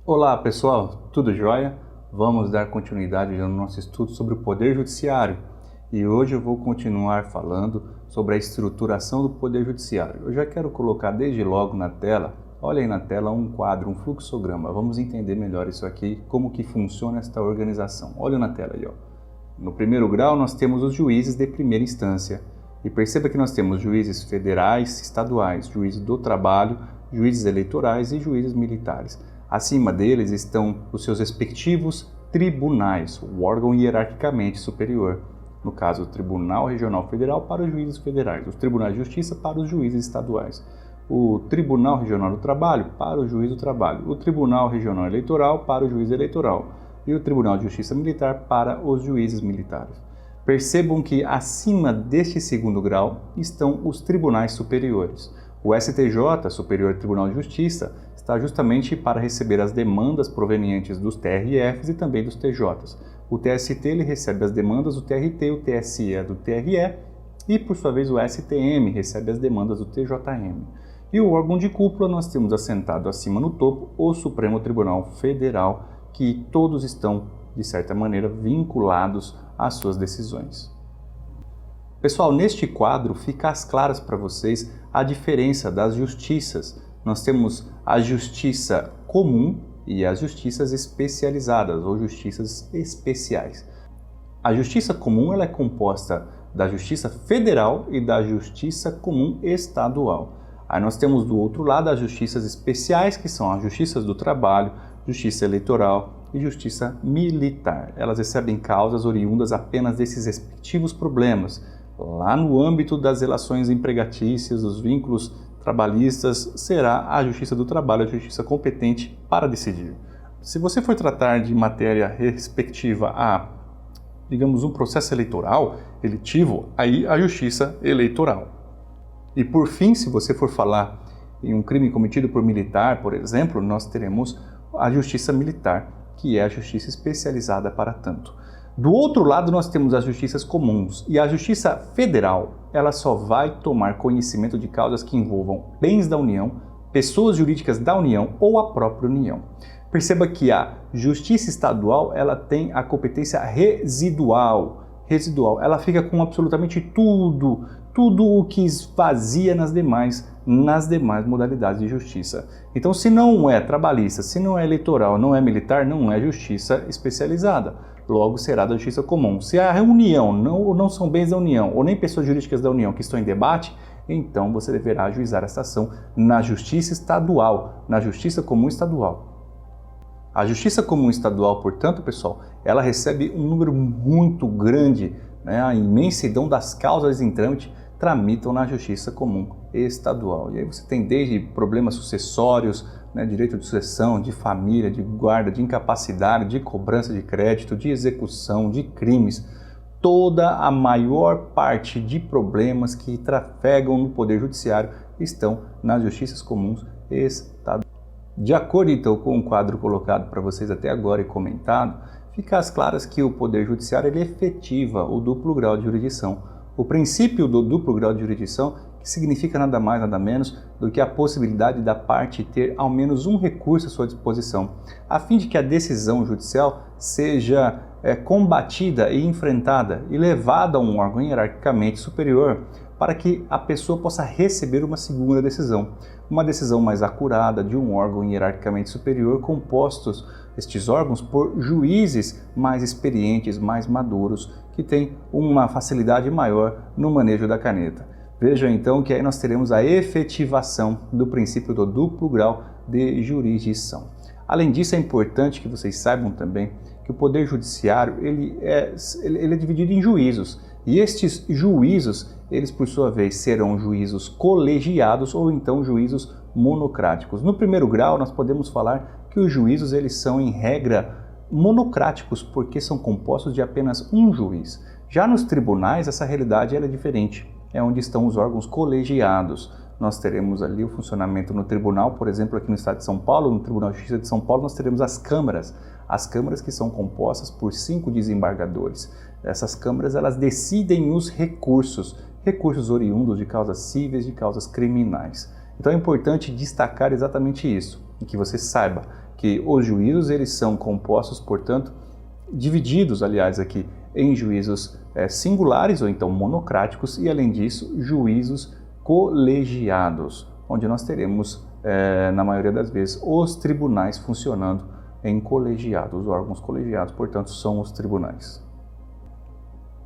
Olá pessoal, tudo jóia? Vamos dar continuidade ao nosso estudo sobre o Poder Judiciário e hoje eu vou continuar falando sobre a estruturação do Poder Judiciário. Eu já quero colocar desde logo na tela, olha aí na tela um quadro, um fluxograma. Vamos entender melhor isso aqui, como que funciona esta organização. Olha na tela aí, ó. No primeiro grau nós temos os juízes de primeira instância e perceba que nós temos juízes federais, estaduais, juízes do trabalho, juízes eleitorais e juízes militares. Acima deles estão os seus respectivos tribunais, o órgão hierarquicamente superior. No caso, o Tribunal Regional Federal para os juízes federais, os tribunais de justiça para os juízes estaduais, o Tribunal Regional do Trabalho para o juiz do trabalho, o Tribunal Regional Eleitoral para o juiz eleitoral e o Tribunal de Justiça Militar para os juízes militares. Percebam que acima deste segundo grau estão os tribunais superiores. O STJ, Superior Tribunal de Justiça, está justamente para receber as demandas provenientes dos TRFs e também dos TJs. O TST ele recebe as demandas do TRT, o TSE do TRE e, por sua vez, o STM recebe as demandas do TJM. E o órgão de cúpula nós temos assentado acima no topo o Supremo Tribunal Federal, que todos estão, de certa maneira, vinculados às suas decisões. Pessoal, neste quadro fica às claras para vocês a diferença das justiças. Nós temos a justiça comum e as justiças especializadas ou justiças especiais. A justiça comum ela é composta da justiça federal e da justiça comum estadual. Aí nós temos do outro lado as justiças especiais, que são as justiças do trabalho, justiça eleitoral e justiça militar. Elas recebem causas oriundas apenas desses respectivos problemas. Lá no âmbito das relações empregatícias, dos vínculos trabalhistas, será a Justiça do Trabalho a justiça competente para decidir. Se você for tratar de matéria respectiva a, digamos, um processo eleitoral, eletivo, aí a Justiça Eleitoral. E por fim, se você for falar em um crime cometido por militar, por exemplo, nós teremos a Justiça Militar, que é a justiça especializada para tanto. Do outro lado, nós temos as justiças comuns e a Justiça Federal, ela só vai tomar conhecimento de causas que envolvam bens da União, pessoas jurídicas da União ou a própria União. Perceba que a Justiça Estadual, ela tem a competência residual. Ela fica com absolutamente tudo o que esvazia nas demais modalidades de justiça. Então, se não é trabalhista, se não é eleitoral, não é militar, não é justiça especializada. Logo, será da justiça comum. Se a União não são bens da União ou nem pessoas jurídicas da União que estão em debate, então você deverá ajuizar essa ação na justiça estadual, na justiça comum estadual. A justiça comum estadual, portanto, pessoal, ela recebe um número muito grande, né? A imensidão das causas em trâmite tramitam na justiça comum estadual. E aí você tem desde problemas sucessórios, né, direito de sucessão, de família, de guarda, de incapacidade, de cobrança de crédito, de execução, de crimes. Toda a maior parte de problemas que trafegam no Poder Judiciário estão nas justiças comuns estaduais. De acordo então com o quadro colocado para vocês até agora e comentado, fica às claras que o Poder Judiciário ele efetiva o duplo grau de jurisdição. O princípio do duplo grau de jurisdição, que significa nada mais nada menos do que a possibilidade da parte ter ao menos um recurso à sua disposição, a fim de que a decisão judicial seja combatida e enfrentada e levada a um órgão hierarquicamente superior para que a pessoa possa receber uma segunda decisão, uma decisão mais acurada de um órgão hierarquicamente superior, compostos estes órgãos por juízes mais experientes, mais maduros, que têm uma facilidade maior no manejo da caneta. Vejam então que aí nós teremos a efetivação do princípio do duplo grau de jurisdição. Além disso, é importante que vocês saibam também que o Poder Judiciário ele é dividido em juízos. E estes juízos, eles por sua vez serão juízos colegiados ou então juízos monocráticos. No primeiro grau, nós podemos falar que os juízos eles são em regra monocráticos porque são compostos de apenas um juiz. Já nos tribunais, essa realidade ela é diferente. É onde estão os órgãos colegiados. Nós teremos ali o funcionamento no tribunal, por exemplo, aqui no estado de São Paulo, no Tribunal de Justiça de São Paulo, nós teremos as câmaras que são compostas por 5 desembargadores. Essas câmaras, elas decidem os recursos oriundos de causas cíveis, de causas criminais. Então é importante destacar exatamente isso, e que você saiba que os juízos eles são compostos, portanto, divididos, aliás, aqui em juízos singulares ou então monocráticos e, além disso, juízos colegiados, onde nós teremos, na maioria das vezes, os tribunais funcionando em colegiados. Os órgãos colegiados, portanto, são os tribunais.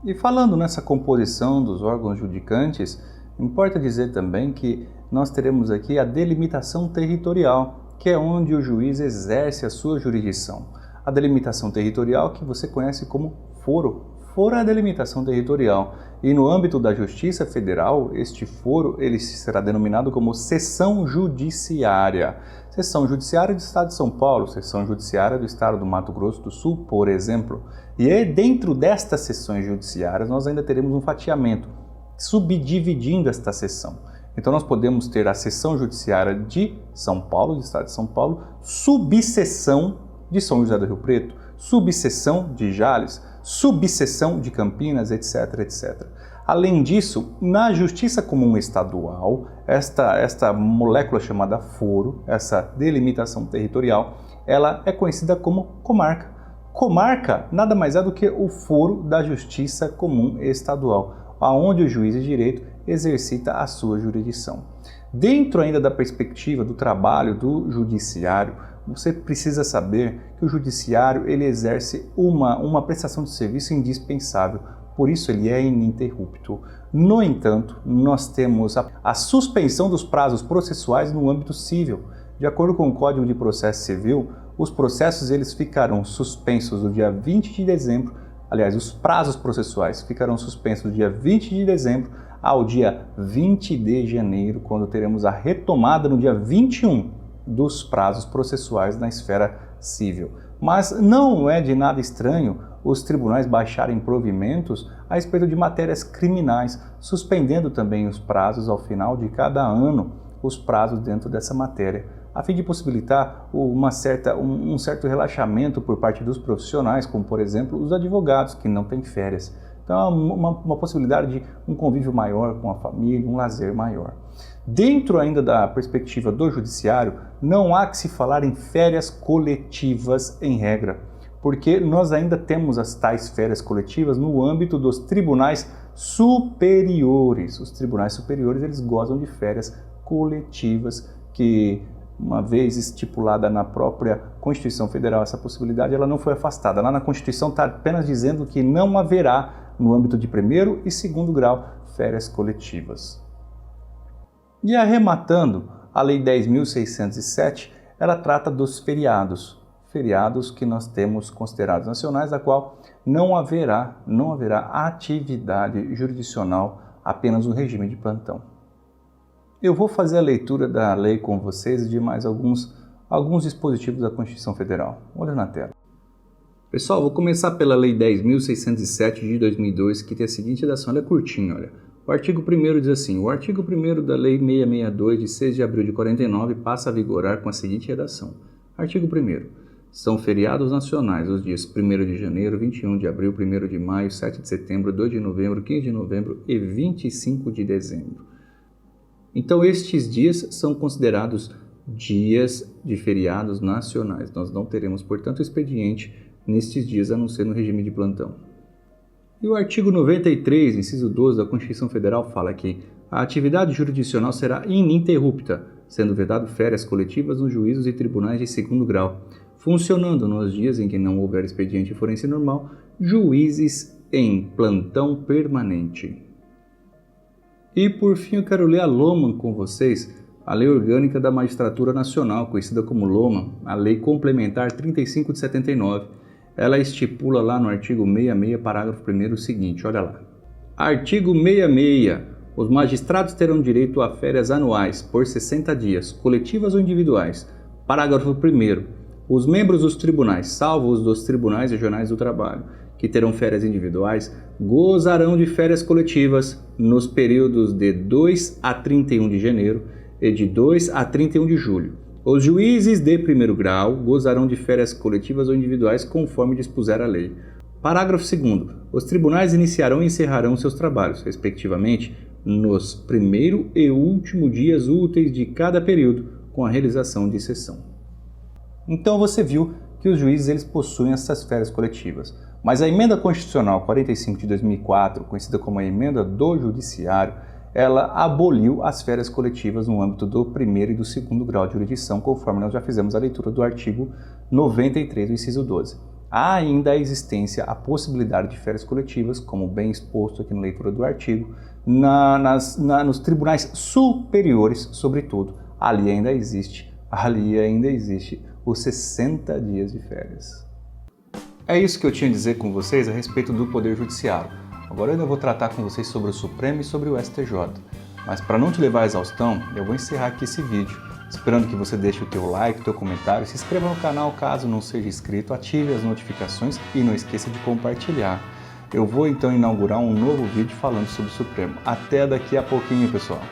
E falando nessa composição dos órgãos judicantes, importa dizer também que nós teremos aqui a delimitação territorial, que é onde o juiz exerce a sua jurisdição. A delimitação territorial que você conhece como foro. Foro é a delimitação territorial. E no âmbito da Justiça Federal, este foro ele será denominado como seção judiciária. Seção judiciária do Estado de São Paulo, seção judiciária do Estado do Mato Grosso do Sul, por exemplo. E aí, dentro destas seções judiciárias, nós ainda teremos um fatiamento, subdividindo esta seção. Então nós podemos ter a seção judiciária de São Paulo, do Estado de São Paulo, subseção de São José do Rio Preto, subseção de Jales, subseção de Campinas, etc, etc. Além disso, na Justiça Comum Estadual, esta molécula chamada foro, essa delimitação territorial, ela é conhecida como comarca. Comarca nada mais é do que o foro da Justiça Comum Estadual, aonde o juiz de direito exercita a sua jurisdição. Dentro ainda da perspectiva do trabalho do judiciário, você precisa saber que o judiciário ele exerce uma prestação de serviço indispensável, por isso ele é ininterrupto. No entanto, nós temos a suspensão dos prazos processuais no âmbito civil. De acordo com o Código de Processo Civil, os processos eles ficarão suspensos no dia 20 de dezembro, aliás, os prazos processuais ficarão suspensos do dia 20 de dezembro ao dia 20 de janeiro, quando teremos a retomada no dia 21 dos prazos processuais na esfera civil. Mas não é de nada estranho os tribunais baixarem provimentos a respeito de matérias criminais, suspendendo também os prazos ao final de cada ano, os prazos dentro dessa matéria, a fim de possibilitar um certo relaxamento por parte dos profissionais, como por exemplo os advogados que não têm férias. Então, uma possibilidade de um convívio maior com a família, um lazer maior. Dentro ainda da perspectiva do judiciário, não há que se falar em férias coletivas em regra, porque nós ainda temos as tais férias coletivas no âmbito dos tribunais superiores. Os tribunais superiores eles gozam de férias coletivas que, uma vez estipulada na própria Constituição Federal essa possibilidade, ela não foi afastada. Lá na Constituição está apenas dizendo que não haverá, no âmbito de primeiro e segundo grau, férias coletivas. E arrematando, a Lei 10.607, ela trata dos feriados que nós temos considerados nacionais, da qual não haverá atividade jurisdicional, apenas um regime de plantão. Eu vou fazer a leitura da lei com vocês e de mais alguns dispositivos da Constituição Federal. Olha na tela. Pessoal, vou começar pela Lei 10.607 de 2002, que tem a seguinte redação, ela é curtinha, olha. O artigo 1º diz assim: o artigo 1º da Lei 662, de 6 de abril de 49, passa a vigorar com a seguinte redação. Artigo 1º. São feriados nacionais os dias 1º de janeiro, 21 de abril, 1º de maio, 7 de setembro, 2 de novembro, 15 de novembro e 25 de dezembro. Então, estes dias são considerados dias de feriados nacionais. Nós não teremos, portanto, expediente nestes dias, a não ser no regime de plantão. E o artigo 93, inciso 12 da Constituição Federal fala que a atividade jurisdicional será ininterrupta, sendo vedado férias coletivas nos juízos e tribunais de segundo grau, funcionando nos dias em que não houver expediente forense normal, juízes em plantão permanente. E por fim eu quero ler a LOMAN com vocês, a Lei Orgânica da Magistratura Nacional, conhecida como LOMAN, a Lei Complementar 35 de 79. Ela estipula lá no artigo 66, parágrafo 1º, o seguinte, olha lá. Artigo 66. Os magistrados terão direito a férias anuais por 60 dias, coletivas ou individuais. Parágrafo 1º. Os membros dos tribunais, salvo os dos tribunais regionais do trabalho, que terão férias individuais, gozarão de férias coletivas nos períodos de 2 a 31 de janeiro e de 2 a 31 de julho. Os juízes de primeiro grau gozarão de férias coletivas ou individuais conforme dispuser a lei. Parágrafo 2º. Os tribunais iniciarão e encerrarão seus trabalhos, respectivamente, nos primeiro e último dias úteis de cada período, com a realização de sessão. Então você viu que os juízes eles possuem essas férias coletivas. Mas a Emenda Constitucional 45 de 2004, conhecida como a Emenda do Judiciário, ela aboliu as férias coletivas no âmbito do primeiro e do segundo grau de jurisdição, conforme nós já fizemos a leitura do artigo 93 do inciso 12. Há ainda a existência, a possibilidade de férias coletivas, como bem exposto aqui na leitura do artigo, nos tribunais superiores, sobretudo. Ali ainda existe os 60 dias de férias. É isso que eu tinha a dizer com vocês a respeito do Poder Judiciário. Agora eu ainda vou tratar com vocês sobre o Supremo e sobre o STJ. Mas para não te levar à exaustão, eu vou encerrar aqui esse vídeo, esperando que você deixe o teu like, o teu comentário, se inscreva no canal caso não seja inscrito, ative as notificações e não esqueça de compartilhar. Eu vou então inaugurar um novo vídeo falando sobre o Supremo. Até daqui a pouquinho, pessoal!